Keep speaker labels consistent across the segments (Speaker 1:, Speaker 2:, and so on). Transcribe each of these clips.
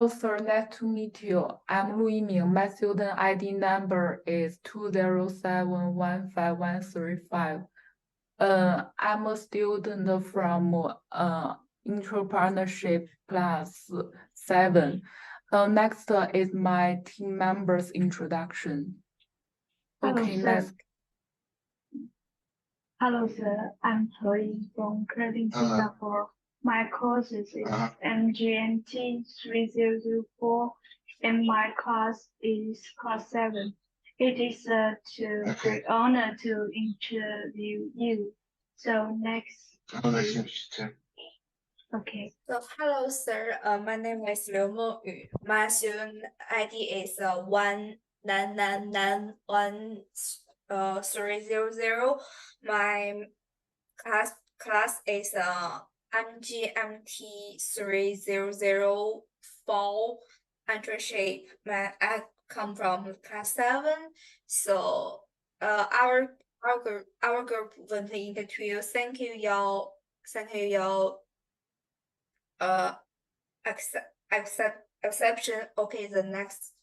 Speaker 1: Sir, nice to meet you. I'm Lu Yiming. My student ID number is 2071535. I'm a student from Entrepreneurship +7. Next is my team members introduction.
Speaker 2: Hello,
Speaker 1: Okay,
Speaker 2: sir.
Speaker 1: next.
Speaker 2: Hello, sir. I'm Chloe from Credit Singapore. My course is MGMT3004, and my class is class 7. It is a great honor to interview you. So next. Okay.
Speaker 3: So hello, sir. My name is Liu Yu. My student ID is 19991 My class is MGMT3004 Entrepreneurship. I come from class 7. So our group will be interview. Thank you, y'all. Exception. Okay, the next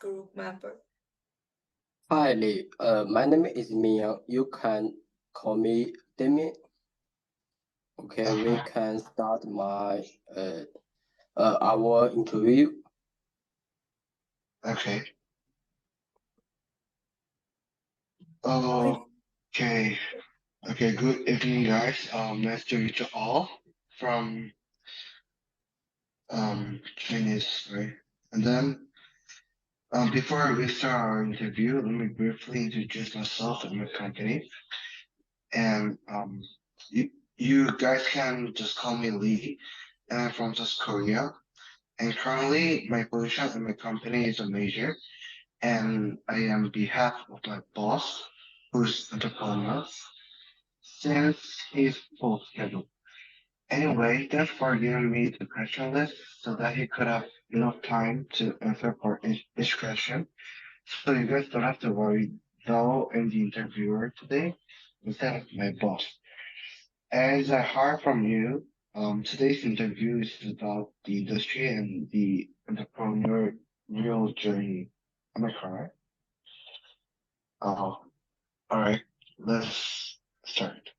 Speaker 3: group member.
Speaker 4: Hi, Lee. My name is Ming. You can call me Demi. Okay, we can start our interview.
Speaker 5: Okay. Okay. Good evening, guys. Nice to meet you all from Chinese, right? And then before we start our interview, let me briefly introduce myself and my company. And you guys can just call me Lee, and I'm from South Korea. And currently, my position in my company is a major, and I am on behalf of my boss, who's entrepreneur, since he's full schedule. Anyway, thanks for giving me the question list so that he could have enough time to answer for each question. So you guys don't have to worry, though I'm the interviewer today instead of my boss. As I heard from you, today's interview is about the industry and the entrepreneurial journey. Am I correct? All right, let's start.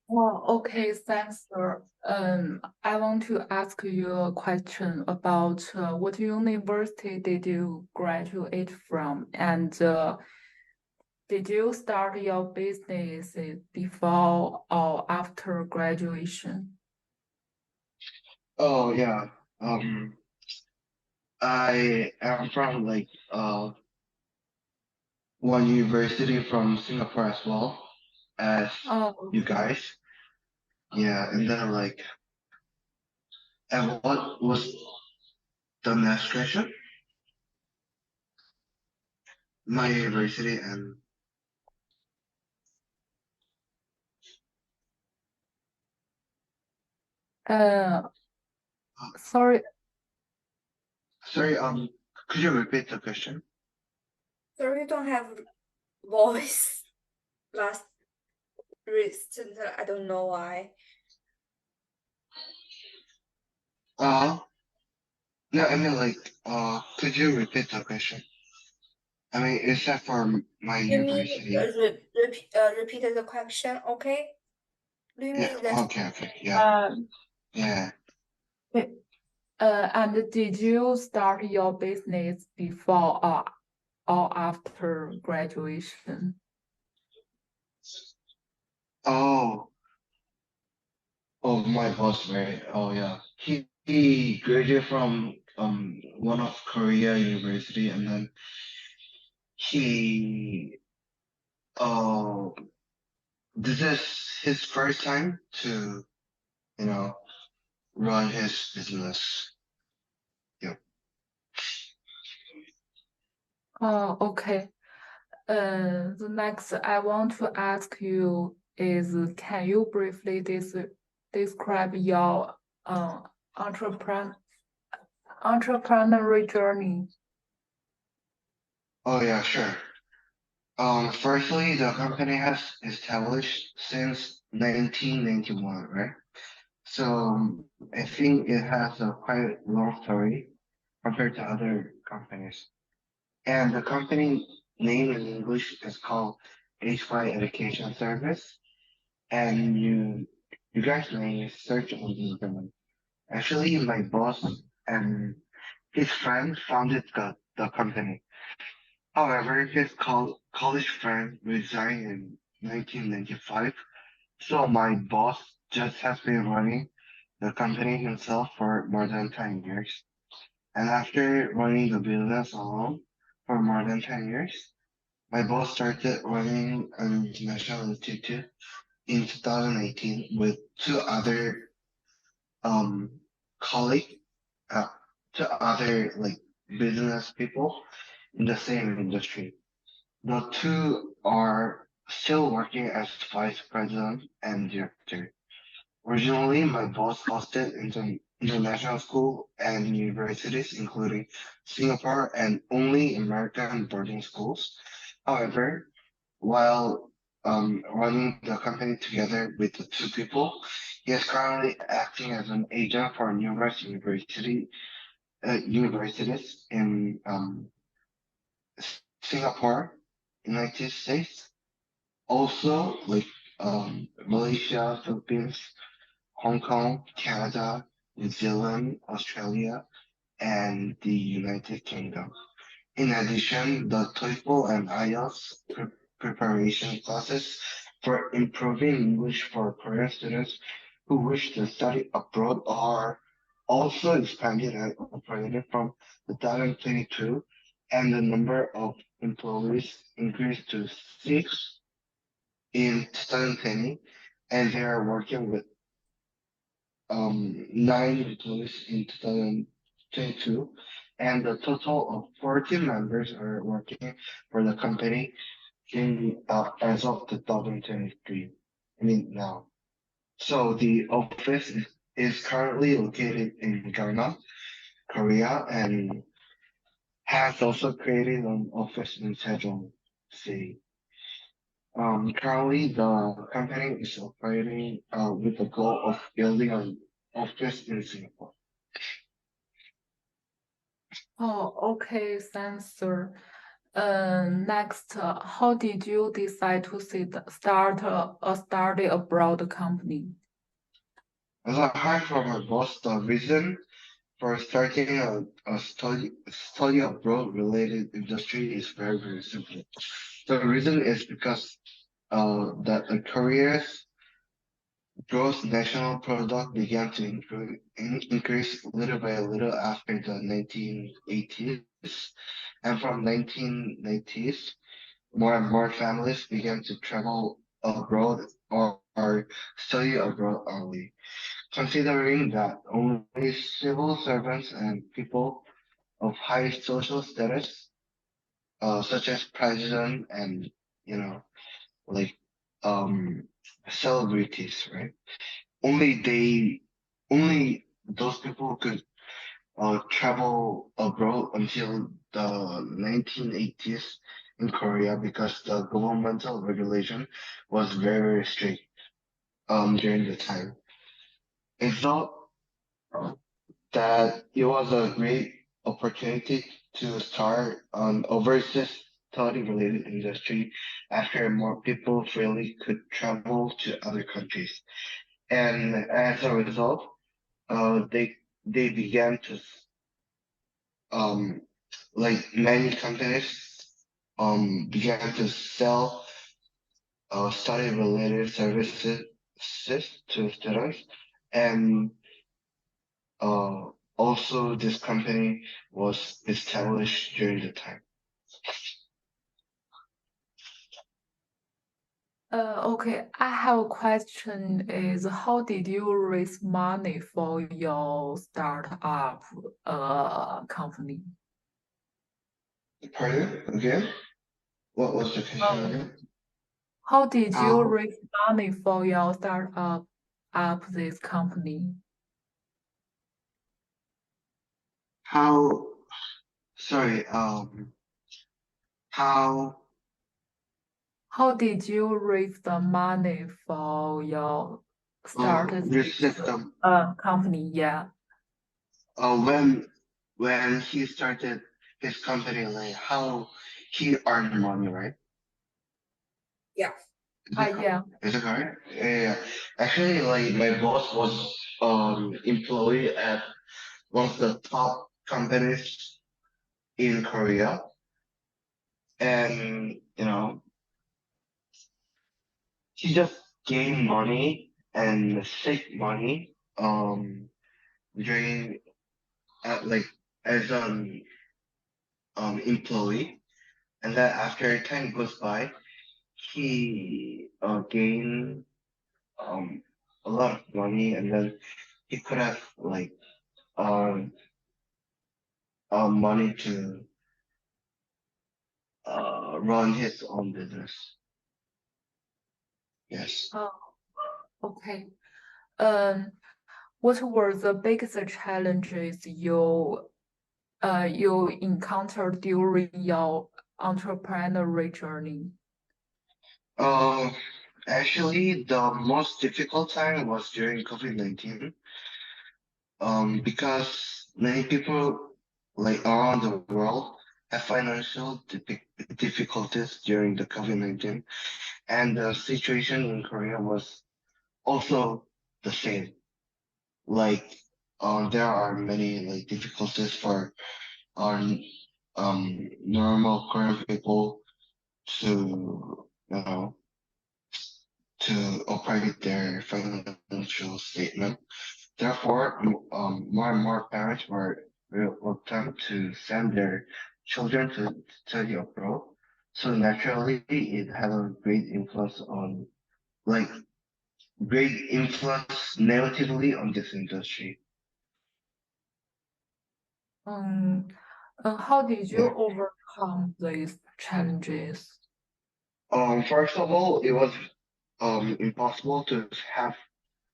Speaker 1: Well, okay, thanks, sir. I want to ask you a question about what university did you graduate from, and did you start your business before or after graduation?
Speaker 5: Oh yeah. I am from one university from Singapore as well as you guys. Yeah, and then and what was the next question? My university and
Speaker 1: Sorry.
Speaker 5: Sorry, could you repeat the question?
Speaker 3: Sorry, you don't have voice. Last recent, I don't know why.
Speaker 5: No, I mean could you repeat the question? I mean, is that for my university?
Speaker 3: Repeat the question, okay? Do you mean that?
Speaker 5: Okay, yeah. Yeah.
Speaker 1: And did you start your business before or after graduation?
Speaker 5: Oh, my boss, right? Oh, yeah. He graduated from one of Korea university, and then he this is his first time to run his business. Yeah.
Speaker 1: Oh, okay. The next I want to ask you is, can you briefly describe your entrepreneurial journey?
Speaker 5: Oh, yeah, sure. Firstly, the company has established since 1991, right? So I think it has a quite long story compared to other companies. And the company name in English is called HY Education Service. And you guys may search on the internet. Actually, my boss and his friend founded the company. However, his college friend resigned in 1995, so my boss just has been running the company himself for more than 10 years. And after running the business alone for more than 10 years, my boss started running an international institute in 2018 with two other um colleague, uh, two other like business people in the same industry. The two are still working as vice president and director. Originally, my boss hosted international school and universities, including Singapore and only American boarding schools. However, while running the company together with the two people, he is currently acting as an agent for numerous universities in Singapore, United States, also like Malaysia, Philippines, Hong Kong, Canada, New Zealand, Australia, and the United Kingdom. In addition, the TOEFL and IELTS preparation classes for improving English for Korean students who wish to study abroad are also expanded and operated from 2022, and the number of employees increased to 6 in 2020, and they are working with 9 employees in 2022, and a total of 14 members are working for the company in as of 2023. I mean now. So the office is currently located in Ghana, Korea, and has also created an office in Sejong City. Currently, the company is operating with the goal of building an office in Singapore.
Speaker 1: Oh, okay, thanks, sir. Next, how did you decide to start a study abroad company?
Speaker 5: As I heard from my boss, the reason for starting a study abroad related industry is very, very simple. The reason is because that the Korea's gross national product began to increase little by little after the 1980s, and from 1990s, more and more families began to travel abroad or study abroad only. Considering that only civil servants and people of high social status, such as president and you know, like um, celebrities, right? Only they, only those people could travel abroad until the 1980s in Korea because the governmental regulation was very, very strict during the time. I thought that it was a great opportunity to start an overseas study related industry after more people freely could travel to other countries. And as a result, they began to um like many companies began to sell study related services to students, and uh also this company was established during the time.
Speaker 1: Okay, I have a question is how did you raise money for your startup company?
Speaker 5: Pardon again? What was the question again?
Speaker 1: How did you
Speaker 5: How
Speaker 1: raise money for your startup this company?
Speaker 5: how sorry how
Speaker 1: How did you raise the money for your started
Speaker 5: Your
Speaker 1: this
Speaker 5: system.
Speaker 1: company? Yeah.
Speaker 5: When he started his company, like how he earned money, right?
Speaker 3: Yeah.
Speaker 1: Yeah.
Speaker 5: Is it correct? Yeah. Actually, like my boss was employee at one of the top companies in Korea, and he just gained money and saved money during like as an employee, and then after time goes by, he gained um a lot of money, and then he could have like um money to run his own business. Yes.
Speaker 1: Oh, okay. Um, what were the biggest challenges you encountered during your entrepreneurial journey?
Speaker 5: Uh, Actually, the most difficult time was during COVID-19. Because many people like around the world have financial difficulties during the COVID-19, and the situation in Korea was also the same. Like, there are many like difficulties for our normal Korean people to to operate their financial statement. Therefore, more and more parents were reluctant to send their children to study abroad. So naturally, it had a like, great influence negatively on this industry.
Speaker 1: Um, how did you
Speaker 5: Yeah.
Speaker 1: overcome these challenges?
Speaker 5: First of all, it was impossible to have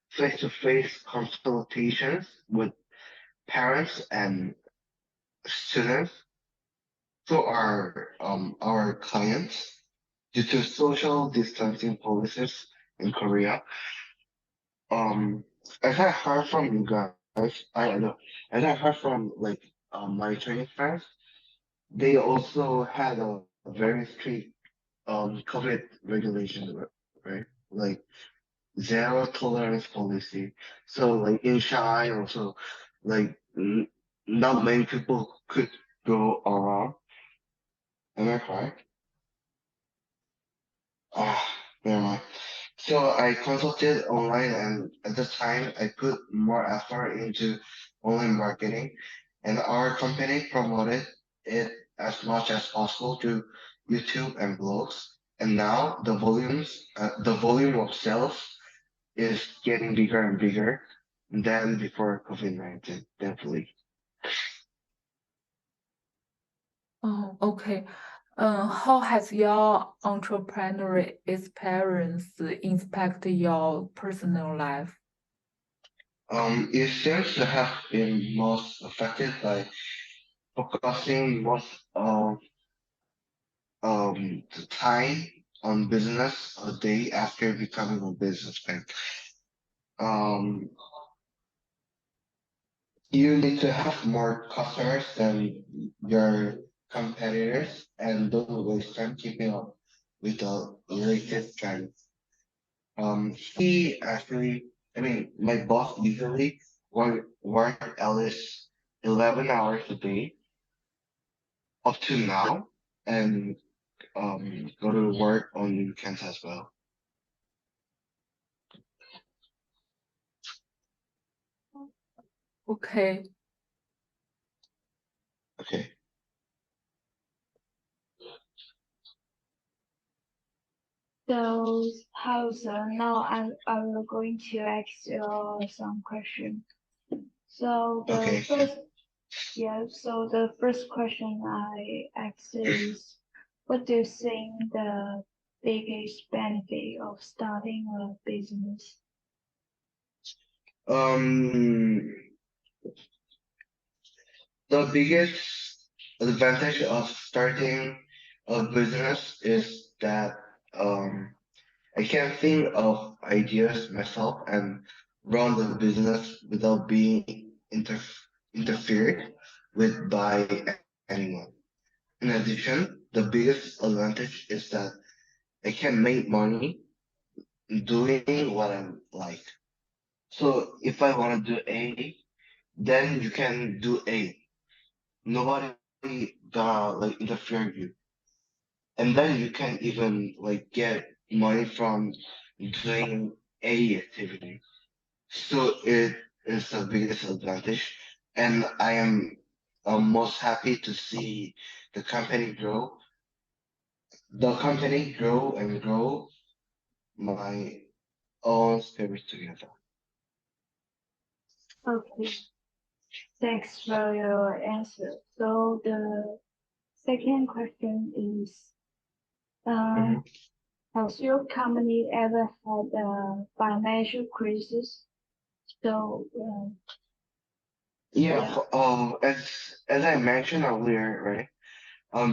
Speaker 5: face-to-face consultations with parents and students to our clients due to social distancing policies in Korea. Um, as I heard from you guys, I don't know, as I heard from like my Chinese friends, they also had a very strict COVID regulation, right? Like zero tolerance policy. So like in Shanghai also, like not many people could go around. Am I correct? Ah, never mind. So I consulted online, and at the time I put more effort into online marketing, and our company promoted it as much as possible to YouTube and blogs. And now the volume of sales is getting bigger and bigger than before COVID-19, definitely.
Speaker 1: Oh, okay. How has your entrepreneurial experience impacted your personal life?
Speaker 5: It seems to have been most affected by focusing most of the time on business a day after becoming a businessman. Um, you need to have more customers than your competitors and don't waste time keeping up with the latest trends. My boss usually work at least 11 hours a day up to now, and go to work on weekends as well.
Speaker 1: Okay.
Speaker 5: Okay.
Speaker 2: So, now I'm going to ask you some questions. So
Speaker 5: Okay.
Speaker 2: the first question I ask is, what do you think the biggest benefit of starting a business?
Speaker 5: Um, the biggest advantage of starting a business is that um I can think of ideas myself and run the business without being interfered with by anyone. In addition, the biggest advantage is that I can make money doing what I like. So if I want to do A, then you can do A. Nobody gonna like interfere you. And then you can even like get money from doing A activity. So it is the biggest advantage. And I am most happy to see the company grow. The company grow and grow my own spirit together.
Speaker 2: Okay, thanks for your answer. So the second question is,
Speaker 5: Mhm.
Speaker 2: has your company ever had a financial crisis? So,
Speaker 5: Yeah,
Speaker 2: yeah.
Speaker 5: as I mentioned earlier, right?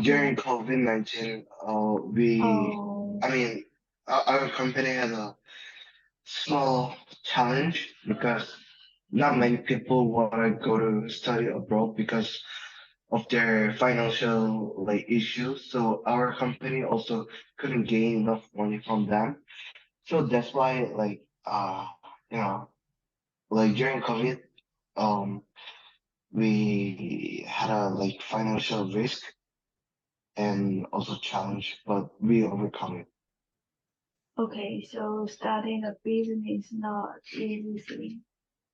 Speaker 5: During COVID-19,
Speaker 2: Oh,
Speaker 5: I mean, our company had a small challenge because not many people want to go to study abroad because of their financial like issues. So our company also couldn't gain enough money from them. So that's why you know like during COVID, um we had a like financial risk and also challenge, but we overcome it.
Speaker 2: okay. So starting a business is not easy.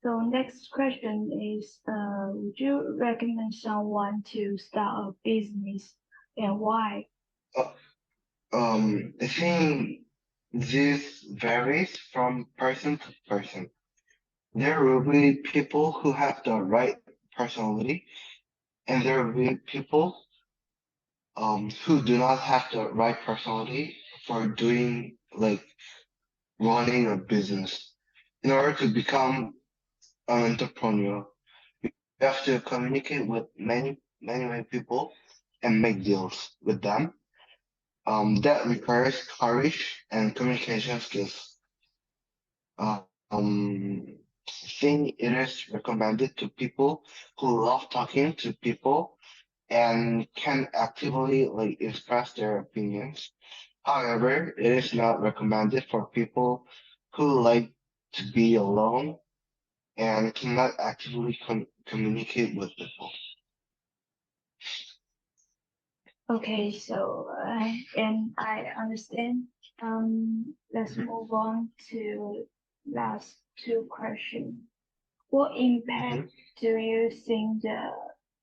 Speaker 2: So next question is, would you recommend someone to start a business and why?
Speaker 5: Uh, I think this varies from person to person. There will be people who have the right personality, and there will be people who do not have the right personality for doing like running a business. In order to become an entrepreneur, you have to communicate with many people and make deals with them. That requires courage and communication skills. I think it is recommended to people who love talking to people and can actively like express their opinions. However, it is not recommended for people who like to be alone and cannot actively communicate with people.
Speaker 2: Okay, so and I understand. Let's move on to last two questions. What impact
Speaker 5: Mhm.
Speaker 2: do you think the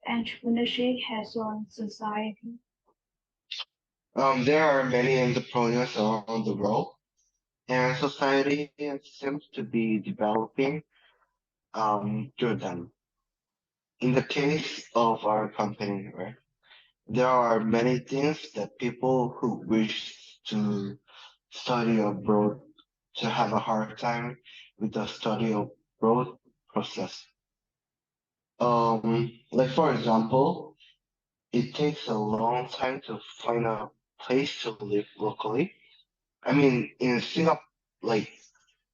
Speaker 2: entrepreneurship has on society?
Speaker 5: There are many entrepreneurs around the world, and society seems to be developing through them. In the case of our company, right, there are many things that people who wish to study abroad to have a hard time with the study abroad process. Like for example, it takes a long time to find a place to live locally. I mean, in Singapore, like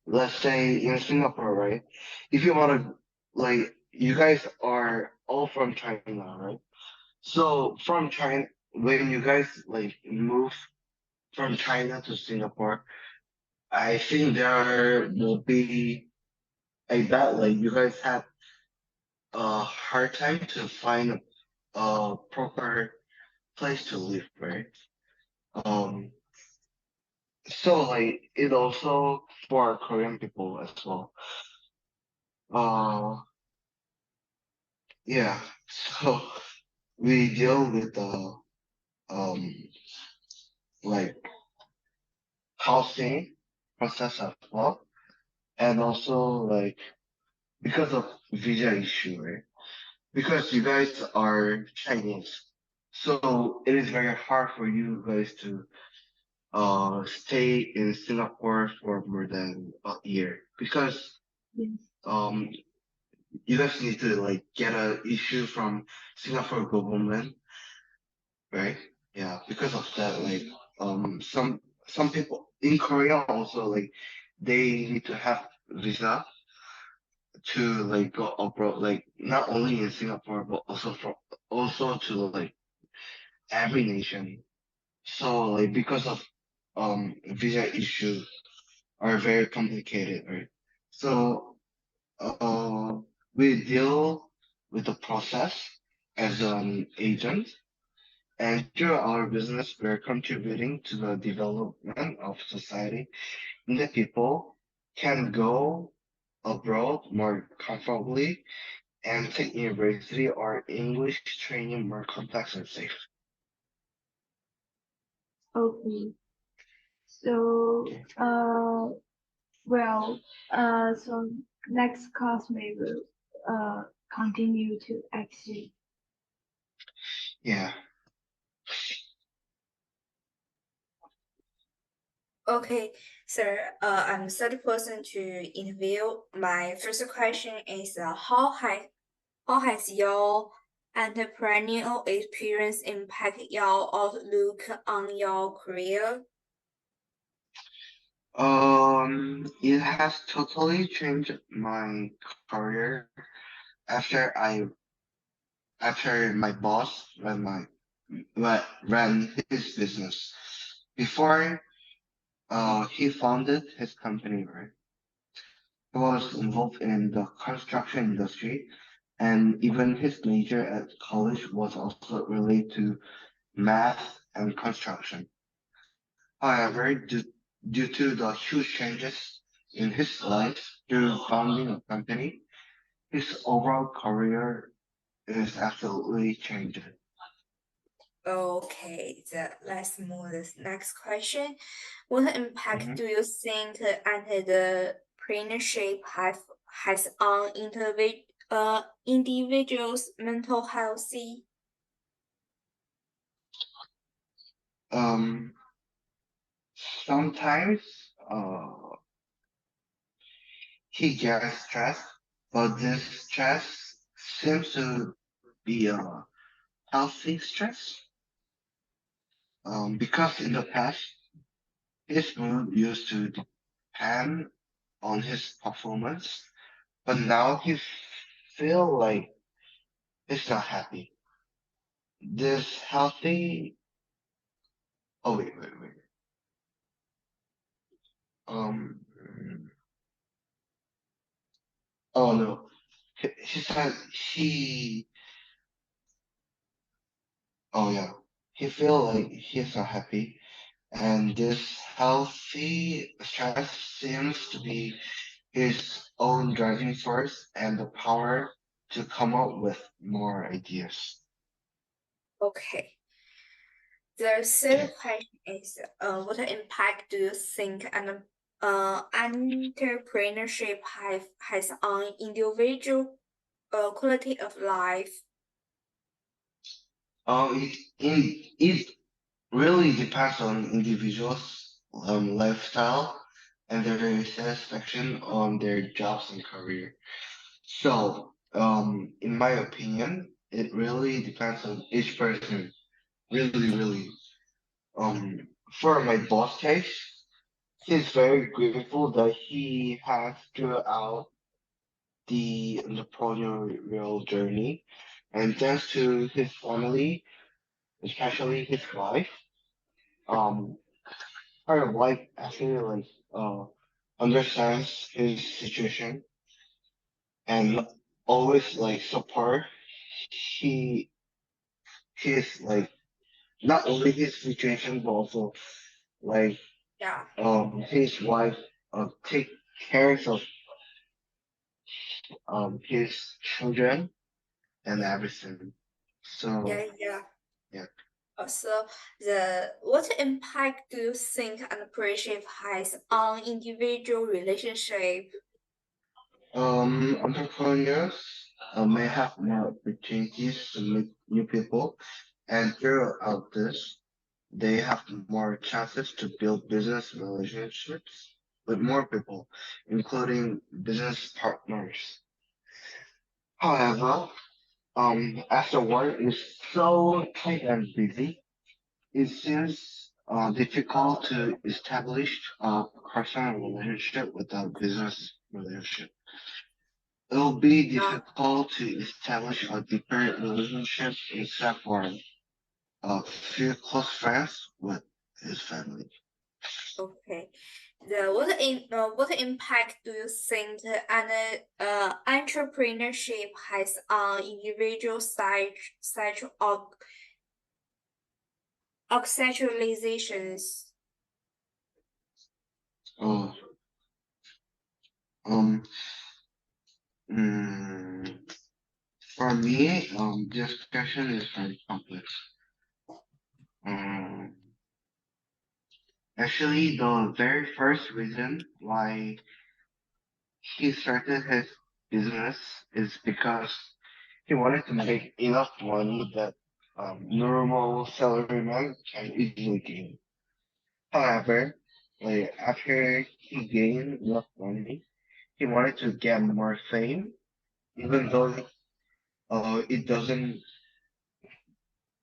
Speaker 5: let's say in Singapore, right? If you want to, like, you guys are all from China, right? So from China, when you guys like move from China to Singapore, I think there will be, I bet like you guys have a hard time to find a proper place to live, right? Um, so like it also for Korean people as well. Uh, yeah. So we deal with the um like housing process as well, and also like because of visa issue, right? Because you guys are Chinese, so it is very hard for you guys to stay in Singapore for more than a year because
Speaker 2: Yes.
Speaker 5: um you guys need to like get a issue from Singapore government, right? Yeah, because of that, like some people in Korea also, like, they need to have visa to like go abroad, like not only in Singapore but also to like every nation. So like because of visa issues are very complicated, right? So uh we deal with the process as an agent, and through our business we're contributing to the development of society, and the people can go abroad more comfortably and take university or English training more complex and safe.
Speaker 2: Okay. So, well, so next classmate will continue to exit.
Speaker 5: Yeah.
Speaker 3: Okay, sir. I'm third person to interview. My first question is how has your entrepreneurial experience impacted your outlook on your career?
Speaker 5: It has totally changed my career after after my boss ran his business. Before he founded his company, right? He was involved in the construction industry, and even his major at college was also related to math and construction. However, due to the huge changes in his life through founding a company, his overall career is absolutely changed.
Speaker 3: Okay, let's move to the next question. What impact
Speaker 5: Mhm.
Speaker 3: do you think entrepreneurship has on individuals' mental health?
Speaker 5: Um, Sometimes he gets stressed, but this stress seems to be a healthy stress. Because in the past, his mood used to depend on his performance, but now he feel like he's not happy. This healthy. Oh wait. Um. Oh no. He said he. Oh yeah. He feel like he's not happy, and this healthy stress seems to be his own driving force and the power to come up with more ideas.
Speaker 3: Okay. The third question is, what impact do you think entrepreneurship has on individual quality of life?
Speaker 5: It really depends on individuals' lifestyle and their satisfaction on their jobs and career. So, in my opinion, it really depends on each person. Really. Um, for my boss case, he's very grateful that he has throughout the entrepreneurial journey, and thanks to his family, especially his wife. Um, her wife actually like understands his situation and always like support. He he's like not only his situation but also like
Speaker 3: Yeah,
Speaker 5: his wife take care of his children and everything. So
Speaker 3: yeah.
Speaker 5: yeah.
Speaker 3: Also, the what impact do you think entrepreneurship has on individual relationship?
Speaker 5: Entrepreneurs may have more opportunities to meet new people, and throughout this, they have more chances to build business relationships with more people, including business partners. However, as the world is so tight and busy, it seems difficult to establish a personal relationship with a business relationship. It'll be difficult to establish a deeper relationship except for a few close friends with his family.
Speaker 3: Okay. What impact do you think an entrepreneurship has on individual such organizations?
Speaker 5: Oh, um, mm, for me, this question is very complex. Um, Actually, the very first reason why he started his business is because he wanted to make enough money that normal salaryman can easily gain. However, like after he gained enough money, he wanted to get more fame, even though it doesn't.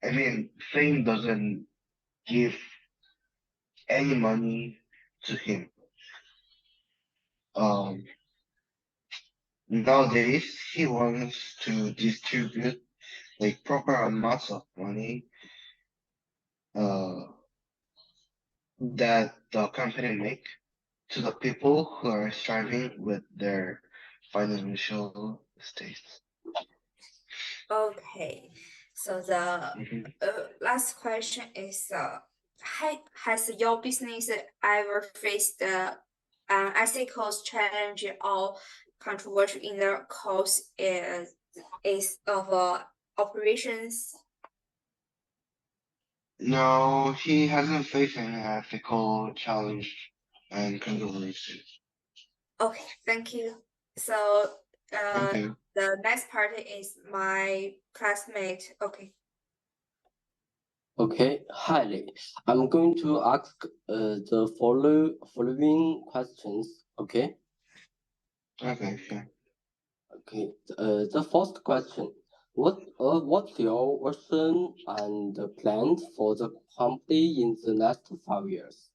Speaker 5: I mean, fame doesn't give any money to him. Um, Nowadays, he wants to distribute like proper amounts of money uh, that the company make to the people who are struggling with their financial states.
Speaker 3: Okay. So the
Speaker 5: Mhm.
Speaker 3: last question is has your business ever faced ethical challenge or controversy in the course is of operations?
Speaker 5: No, he hasn't faced any ethical challenge and controversy.
Speaker 3: Okay, thank you. So
Speaker 5: Thank you.
Speaker 3: the next part is my classmate. Okay.
Speaker 4: Okay, Hailey, I'm going to ask the following questions. Okay.
Speaker 5: Okay, sure.
Speaker 4: Okay. The first question: what's your vision and plans for the company in the next 5 years?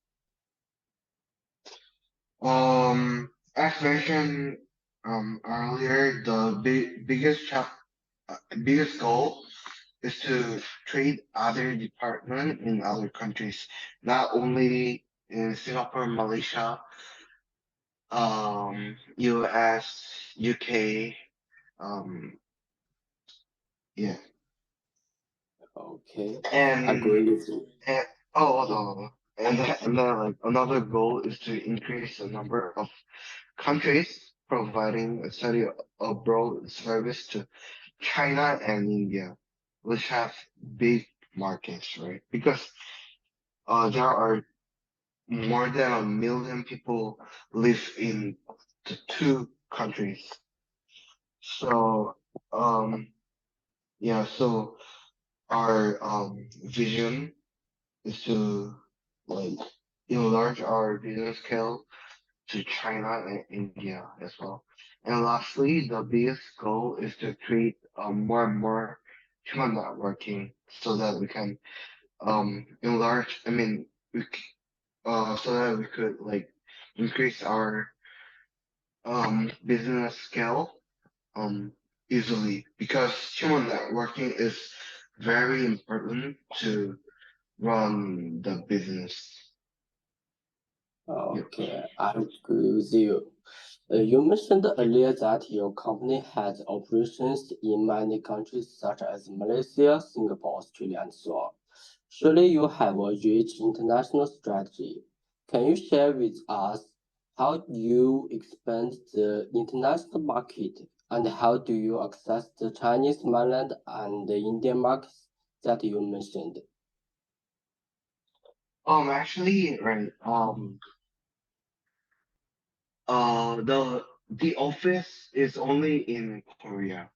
Speaker 5: As mentioned earlier, the biggest goal is to trade other department in other countries, not only in Singapore, Malaysia, US, UK, yeah,
Speaker 4: Okay,
Speaker 5: and,
Speaker 4: agree with you.
Speaker 5: and oh, no, and then like another goal is to increase the number of countries providing a study abroad service to China and India, which have big markets, right? Because there are more than 1 million people live in the two countries. So, yeah, so our vision is to like enlarge our business scale to China and India as well. And lastly, the biggest goal is to create more and more human networking so that we can enlarge. I mean, so that we could like increase our business scale um easily because human networking is very important to run the business. Yep.
Speaker 4: Okay, I agree with you. You mentioned earlier that your company has operations in many countries such as Malaysia, Singapore, Australia, and so on. Surely you have a rich international strategy. Can you share with us how you expand the international market and how do you access the Chinese mainland and the Indian markets that you mentioned?
Speaker 5: Actually, right. The office is only in Korea,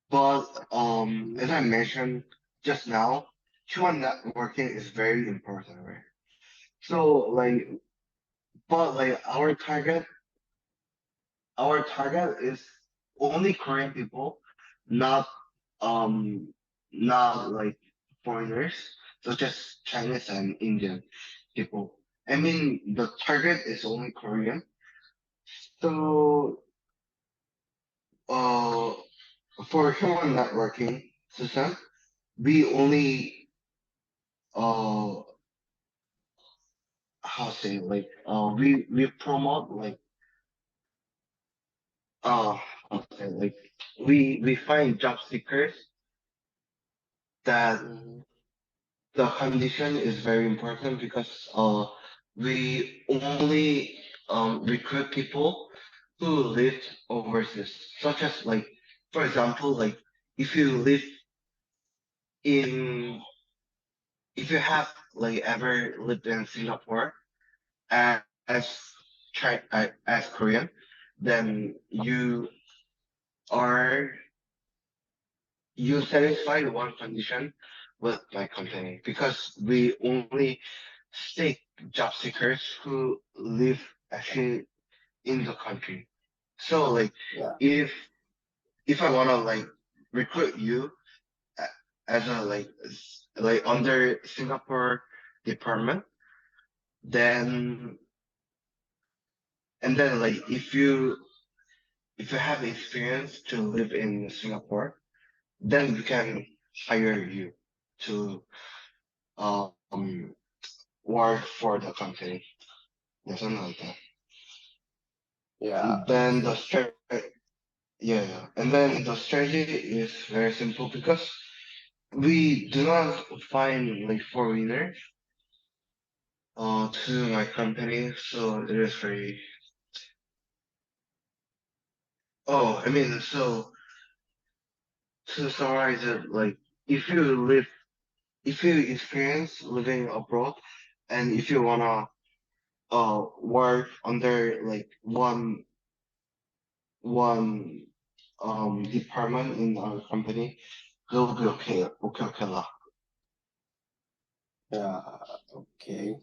Speaker 5: but as I mentioned just now, human networking is very important, right? So like, but like our target is only Korean people, not um not like foreigners. such as Chinese and Indian people. I mean, the target is only Korean. So, uh, for human networking system, we only, uh, how to say, like, we promote, like, how to say, like, we find job seekers that
Speaker 4: Mhm.
Speaker 5: the condition is very important because we only recruit people who live overseas, such as like for example like if you live in if you have like ever lived in Singapore as as Korean, then are you satisfy one condition with my company because we only take job seekers who live actually in the country. So like
Speaker 4: Yeah.
Speaker 5: if I wanna like recruit you as a like under Singapore department, then and then like if you have experience to live in Singapore, then we can hire you to um work for the company. Yeah, something like that.
Speaker 4: Yeah.
Speaker 5: And then the
Speaker 4: Okay.
Speaker 5: strat yeah, yeah. And then the strategy is very simple because we do not find like foreigners to my company, so it is very oh, I mean so to summarize it, like if you live if you experience living abroad and if you wanna work under like one department in our company, it'll be okay. Okay lah.
Speaker 4: Yeah. Okay.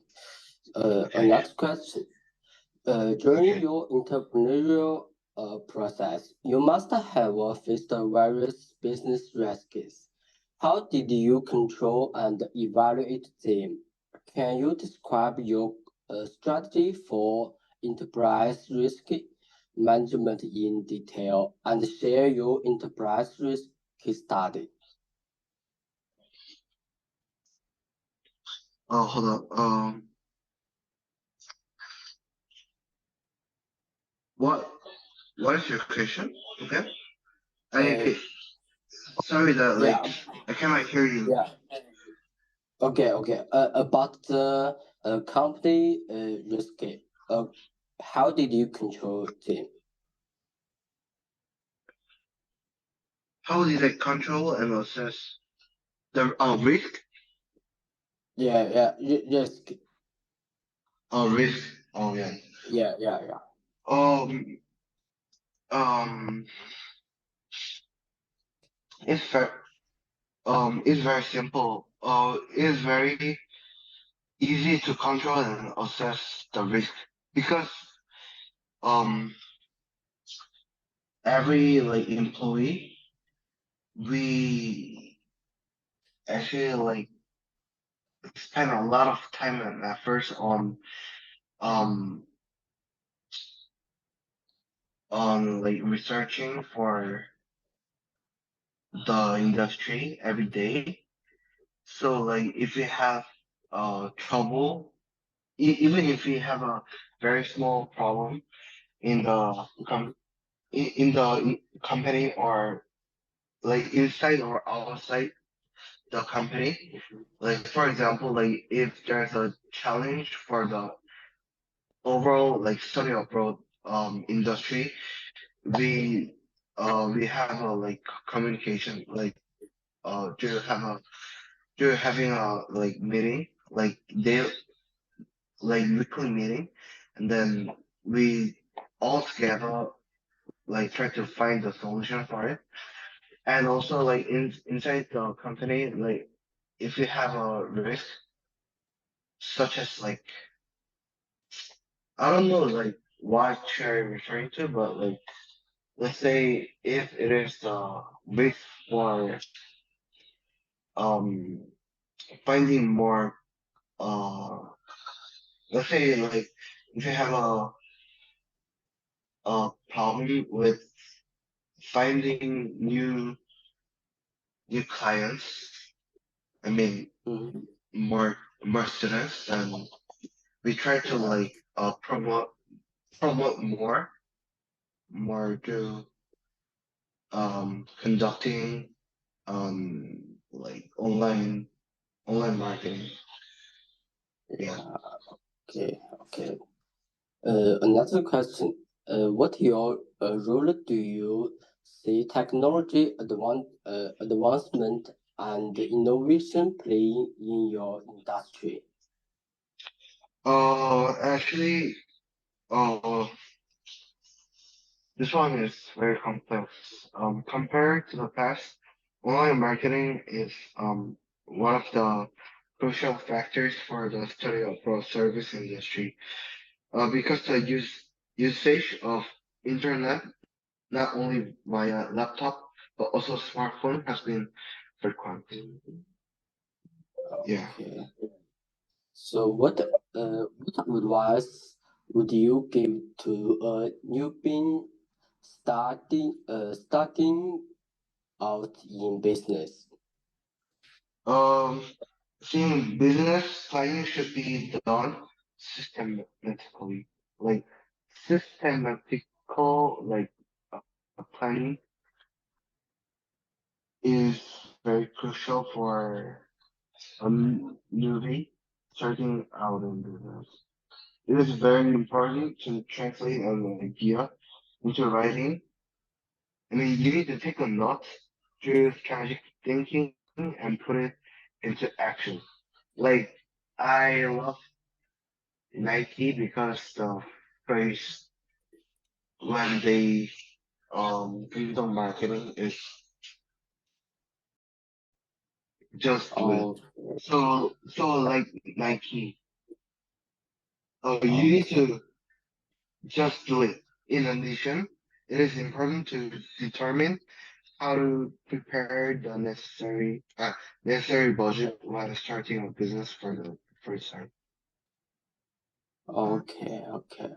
Speaker 5: Okay.
Speaker 4: Another question. During
Speaker 5: Okay.
Speaker 4: your entrepreneurial process, you must have faced various business risks. How did you control and evaluate them? Can you describe your strategy for enterprise risk management in detail and share your enterprise risk case study?
Speaker 5: Oh, hold on. What what is your question? Okay.
Speaker 4: Uh,
Speaker 5: I sorry that like
Speaker 4: yeah,
Speaker 5: I cannot hear you.
Speaker 4: yeah. Okay, okay. About the company risk, how did you control them?
Speaker 5: How did I control and assess the risk?
Speaker 4: Yeah, yeah, risk.
Speaker 5: Risk. Oh yeah.
Speaker 4: Yeah, yeah, yeah.
Speaker 5: Um um it's very it's very simple. It's very easy to control and assess the risk because um every like employee we actually like spend a lot of time and efforts um on like researching for the industry every day. So like if we have trouble, even if we have a very small problem in the in the company or like inside or outside the company, like for example, like if there's a challenge for the overall like study abroad industry, we we have a like communication like to having a like meeting like they like weekly meeting, and then we all together like try to find the solution for it. And also like inside the company, like if we have a risk such as like I don't know like what you're referring to, but like let's say if it is the risk for um finding more, let's say like if you have a problem with finding new clients, I mean
Speaker 4: Mhm.
Speaker 5: more students, and we try to
Speaker 4: Yeah.
Speaker 5: like promote more to conducting like online marketing. Yeah.
Speaker 4: Yeah. Okay. Okay. Another question. What your role do you see technology advancement and innovation playing in your industry?
Speaker 5: Actually, uh, this one is very complex. Compared to the past, online marketing is one of the crucial factors for the study of pro service industry. Because the usage of internet, not only via laptop but also smartphone, has been frequent. Yeah.
Speaker 4: Okay. So what advice would you give to a newbie starting out in business?
Speaker 5: Um, seeing business planning should be done systematically, like systematical, like planning is very crucial for a newbie starting out in business. It is very important to translate an idea into writing. I mean, you need to take a note through strategic thinking and put it into action. Like, I love Nike because the phrase when they conduct marketing is just do it.
Speaker 4: Oh,
Speaker 5: So like Nike, you need
Speaker 4: okay.
Speaker 5: to just do it. In addition, it is important to determine how to prepare the necessary budget while starting a business for the first time.
Speaker 4: Okay, okay.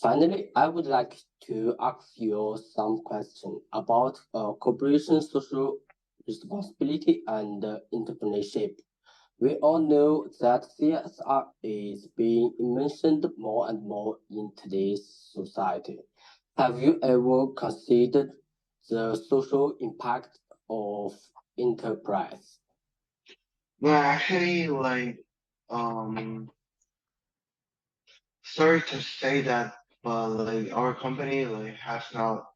Speaker 4: Finally, I would like to ask you some question about corporation social responsibility and entrepreneurship. We all know that CSR is being mentioned more and more in today's society. Have you ever considered the social impact of enterprise?
Speaker 5: Well, actually, like, um, sorry to say that, but like our company like has not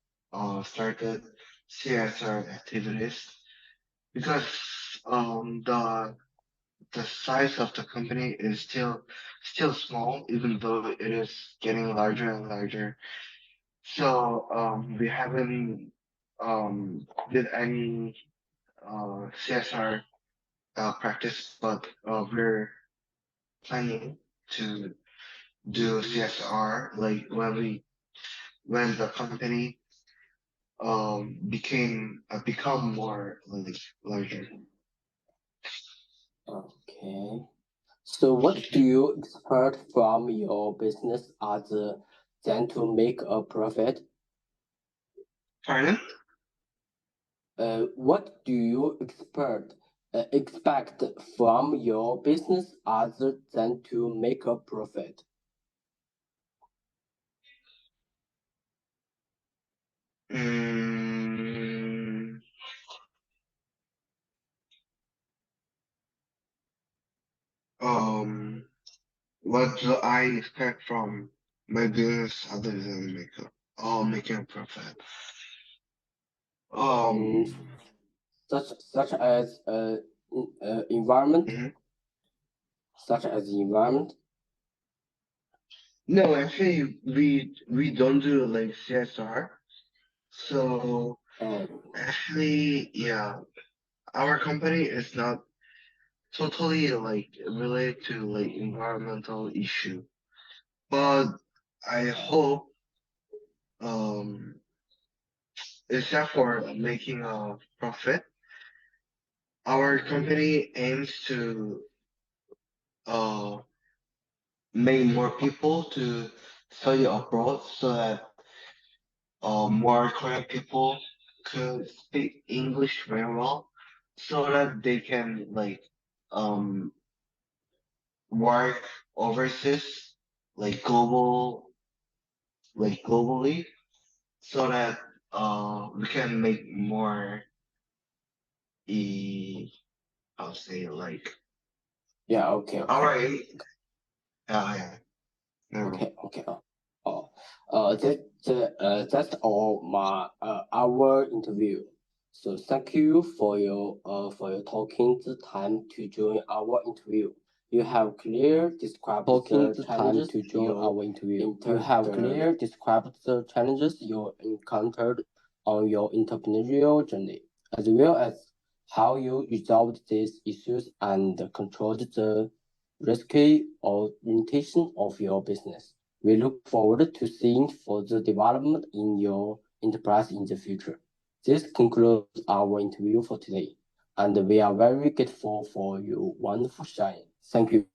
Speaker 5: started CSR activities because the size of the company is still small, even though it is getting larger and larger. So we haven't did any CSR practice, but we're planning to do CSR like when the company become more like larger.
Speaker 4: Okay. So what do you expect from your business other than to make a profit?
Speaker 5: Pardon?
Speaker 4: What do you expect from your business other than to make a profit?
Speaker 5: Mm, um, what do I expect from my business other than making a profit?
Speaker 4: Mm,
Speaker 5: Um,
Speaker 4: such as environment,
Speaker 5: mhm.
Speaker 4: such as environment.
Speaker 5: No, actually, we don't do like CSR. So
Speaker 4: Oh,
Speaker 5: actually, yeah, our company is not totally like related to like environmental issue, but I hope um except for making a profit, our company aims to make more people to study abroad so that more Korean people could speak English very well, so that they can um work overseas, like globally, so that we can make more I'll say like
Speaker 4: Yeah, okay, okay.
Speaker 5: our yeah. Never mind.
Speaker 4: Okay. That's all our interview. So thank you for your taking the time to join our interview. You have clear described the challenges you encountered on your entrepreneurial journey, as well as how you resolved these issues and controlled the risky orientation of your business. We look forward to seeing further development in your enterprise in the future. This concludes our interview for today, and we are very grateful for your wonderful sharing. Thank you.